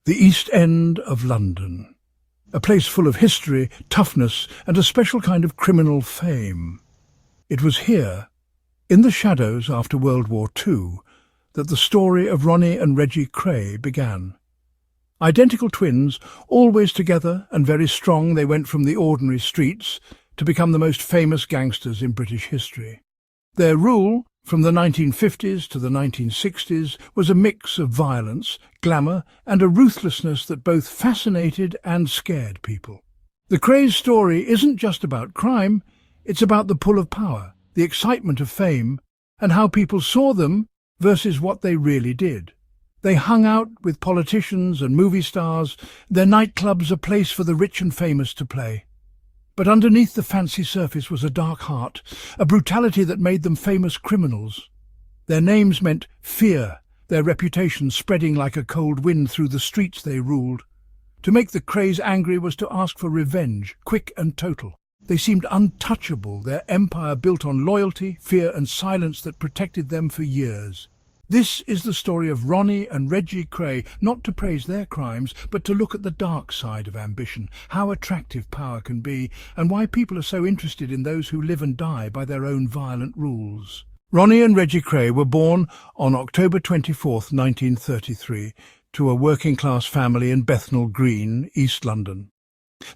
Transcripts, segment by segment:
The East End of London, a place full of history, toughness, and a special kind of criminal fame. It was here, in the shadows after World War II, that the story of Ronnie and Reggie Kray began. Identical twins, always together and very strong, they went from the ordinary streets to become the most famous gangsters in British history. Their rule, from the 1950s to the 1960s, was a mix of violence, glamour, and a ruthlessness that both fascinated and scared people. The Krays story isn't just about crime, it's about the pull of power, the excitement of fame, and how people saw them versus what they really did. They hung out with politicians and movie stars, their nightclubs a place for the rich and famous to play. But underneath the fancy surface was a dark heart, a brutality that made them famous criminals. Their names meant fear, their reputation spreading like a cold wind through the streets they ruled. To make the Krays angry was to ask for revenge, quick and total. They seemed untouchable, their empire built on loyalty, fear and silence that protected them for years. This is the story of Ronnie and Reggie Kray, not to praise their crimes, but to look at the dark side of ambition, how attractive power can be, and why people are so interested in those who live and die by their own violent rules. Ronnie and Reggie Kray were born on October 24, 1933, to a working-class family in Bethnal Green, East London.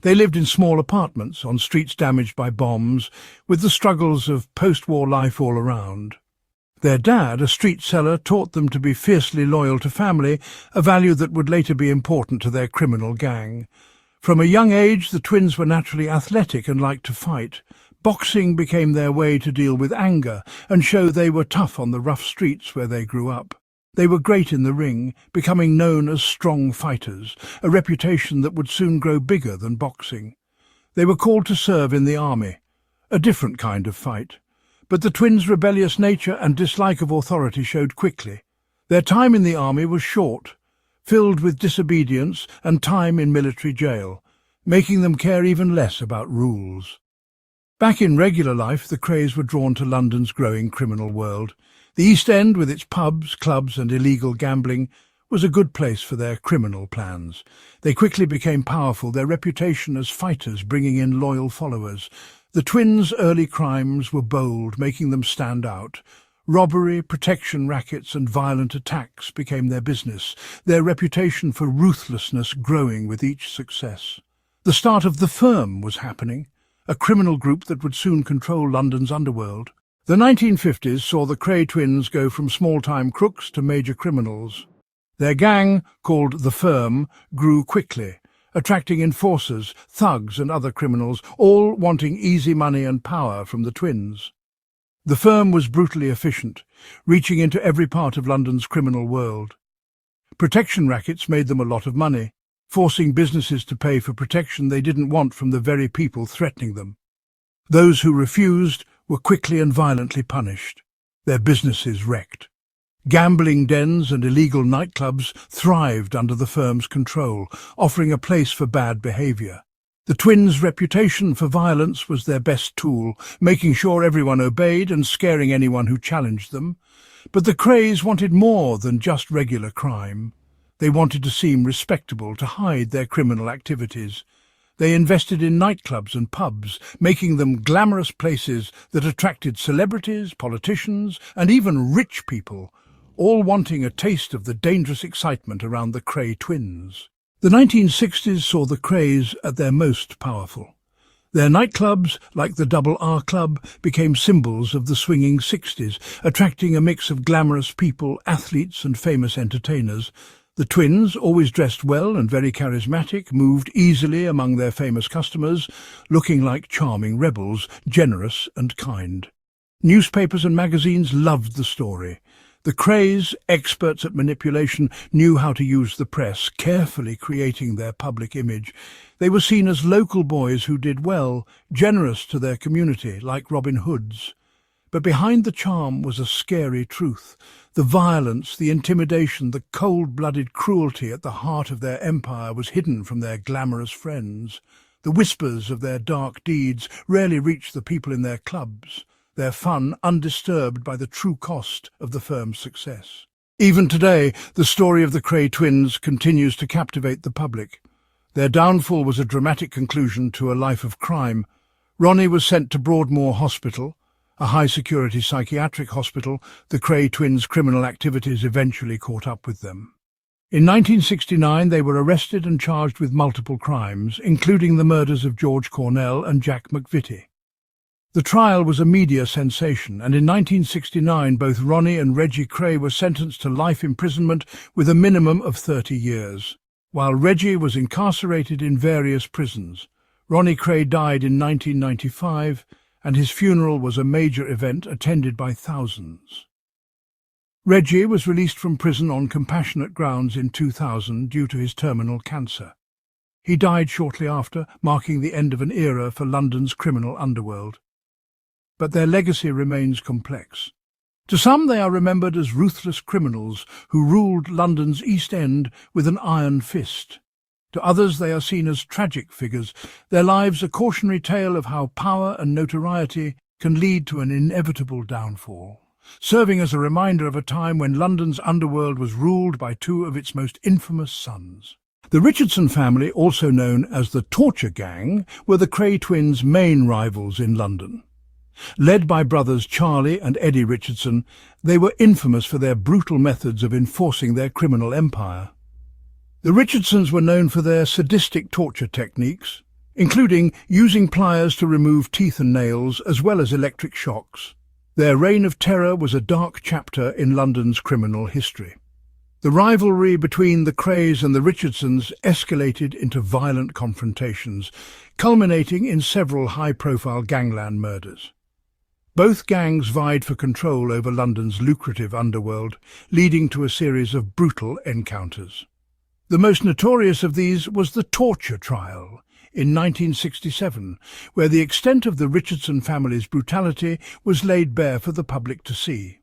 They lived in small apartments on streets damaged by bombs, with the struggles of post-war life all around. Their dad, a street seller, taught them to be fiercely loyal to family, a value that would later be important to their criminal gang. From a young age, the twins were naturally athletic and liked to fight. Boxing became their way to deal with anger and show they were tough on the rough streets where they grew up. They were great in the ring, becoming known as strong fighters, a reputation that would soon grow bigger than boxing. They were called to serve in the army, a different kind of fight. But the twins' rebellious nature and dislike of authority showed quickly. Their time in the army was short, filled with disobedience and time in military jail, making them care even less about rules. Back in regular life, the Krays were drawn to London's growing criminal world. The East End, with its pubs, clubs and illegal gambling, was a good place for their criminal plans. They quickly became powerful, their reputation as fighters bringing in loyal followers. The twins' early crimes were bold, making them stand out. Robbery, protection rackets and violent attacks became their business, their reputation for ruthlessness growing with each success. The start of the Firm was happening, a criminal group that would soon control London's underworld. The 1950s saw the Kray twins go from small-time crooks to major criminals. Their gang, called the Firm, grew quickly, attracting enforcers, thugs and other criminals, all wanting easy money and power from the twins. The Firm was brutally efficient, reaching into every part of London's criminal world. Protection rackets made them a lot of money, forcing businesses to pay for protection they didn't want from the very people threatening them. Those who refused were quickly and violently punished, their businesses wrecked. Gambling dens and illegal nightclubs thrived under the Firm's control, offering a place for bad behaviour. The twins' reputation for violence was their best tool, making sure everyone obeyed and scaring anyone who challenged them. But the Krays wanted more than just regular crime. They wanted to seem respectable, to hide their criminal activities. They invested in nightclubs and pubs, making them glamorous places that attracted celebrities, politicians, and even rich people, all wanting a taste of the dangerous excitement around the Kray twins. The 1960s saw the Krays at their most powerful. Their nightclubs, like the Double R Club, became symbols of the swinging 60s, attracting a mix of glamorous people, athletes and famous entertainers. The twins, always dressed well and very charismatic, moved easily among their famous customers, looking like charming rebels, generous and kind. Newspapers and magazines loved the story. The Krays, experts at manipulation, knew how to use the press, carefully creating their public image. They were seen as local boys who did well, generous to their community, like Robin Hoods. But behind the charm was a scary truth. The violence, the intimidation, the cold-blooded cruelty at the heart of their empire was hidden from their glamorous friends. The whispers of their dark deeds rarely reached the people in their clubs, their fun undisturbed by the true cost of the Firm's success. Even today, the story of the Kray twins continues to captivate the public. Their downfall was a dramatic conclusion to a life of crime. Ronnie was sent to Broadmoor Hospital, a high-security psychiatric hospital. The Kray twins' criminal activities eventually caught up with them. In 1969, they were arrested and charged with multiple crimes, including the murders of George Cornell and Jack McVitie. The trial was a media sensation, and in 1969 both Ronnie and Reggie Kray were sentenced to life imprisonment with a minimum of 30 years. While Reggie was incarcerated in various prisons, Ronnie Kray died in 1995, and his funeral was a major event attended by thousands. Reggie was released from prison on compassionate grounds in 2000 due to his terminal cancer. He died shortly after, marking the end of an era for London's criminal underworld. But their legacy remains complex. To some, they are remembered as ruthless criminals who ruled London's East End with an iron fist. To others, they are seen as tragic figures, their lives a cautionary tale of how power and notoriety can lead to an inevitable downfall, serving as a reminder of a time when London's underworld was ruled by two of its most infamous sons. The Richardson family, also known as the Torture Gang, were the Kray twins' main rivals in London. Led by brothers Charlie and Eddie Richardson, they were infamous for their brutal methods of enforcing their criminal empire. The Richardsons were known for their sadistic torture techniques, including using pliers to remove teeth and nails, as well as electric shocks. Their reign of terror was a dark chapter in London's criminal history. The rivalry between the Krays and the Richardsons escalated into violent confrontations, culminating in several high-profile gangland murders. Both gangs vied for control over London's lucrative underworld, leading to a series of brutal encounters. The most notorious of these was the torture trial in 1967, where the extent of the Richardson family's brutality was laid bare for the public to see.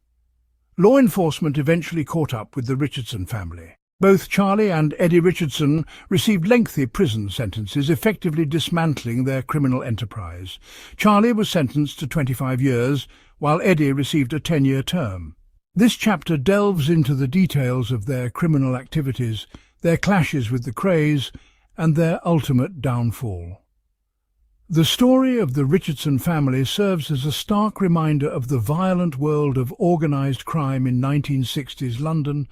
Law enforcement eventually caught up with the Richardson family. Both Charlie and Eddie Richardson received lengthy prison sentences, effectively dismantling their criminal enterprise. Charlie was sentenced to 25 years, while Eddie received a 10-year term. This chapter delves into the details of their criminal activities, their clashes with the Krays, and their ultimate downfall. The story of the Richardson family serves as a stark reminder of the violent world of organised crime in 1960s London,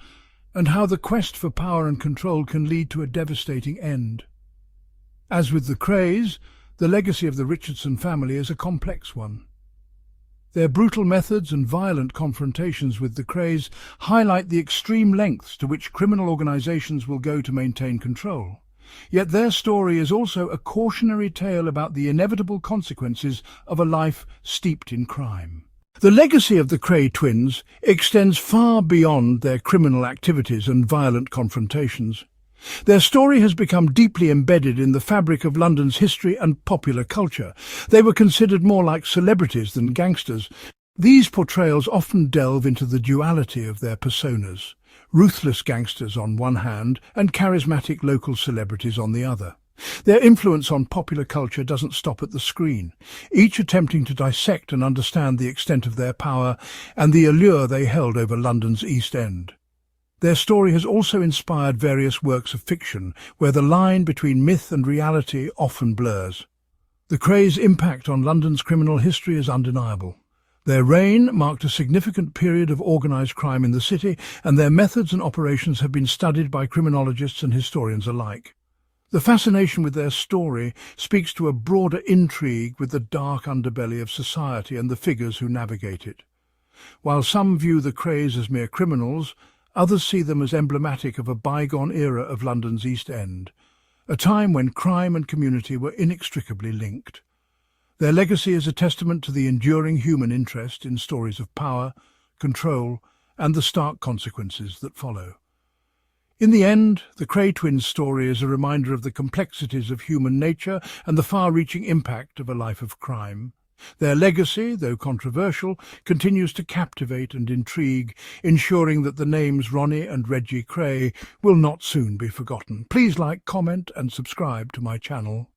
and how the quest for power and control can lead to a devastating end. As with the Krays, the legacy of the Richardson family is a complex one. Their brutal methods and violent confrontations with the Krays highlight the extreme lengths to which criminal organisations will go to maintain control. Yet their story is also a cautionary tale about the inevitable consequences of a life steeped in crime. The legacy of the Kray twins extends far beyond their criminal activities and violent confrontations. Their story has become deeply embedded in the fabric of London's history and popular culture. They were considered more like celebrities than gangsters. These portrayals often delve into the duality of their personas, ruthless gangsters on one hand and charismatic local celebrities on the other. Their influence on popular culture doesn't stop at the screen, each attempting to dissect and understand the extent of their power and the allure they held over London's East End. Their story has also inspired various works of fiction, where the line between myth and reality often blurs. The Krays' impact on London's criminal history is undeniable. Their reign marked a significant period of organised crime in the city, and their methods and operations have been studied by criminologists and historians alike. The fascination with their story speaks to a broader intrigue with the dark underbelly of society and the figures who navigate it. While some view the Krays as mere criminals, others see them as emblematic of a bygone era of London's East End, a time when crime and community were inextricably linked. Their legacy is a testament to the enduring human interest in stories of power, control, and the stark consequences that follow. In the end, the Kray twins' story is a reminder of the complexities of human nature and the far-reaching impact of a life of crime. Their legacy, though controversial, continues to captivate and intrigue, ensuring that the names Ronnie and Reggie Kray will not soon be forgotten. Please like, comment and subscribe to my channel.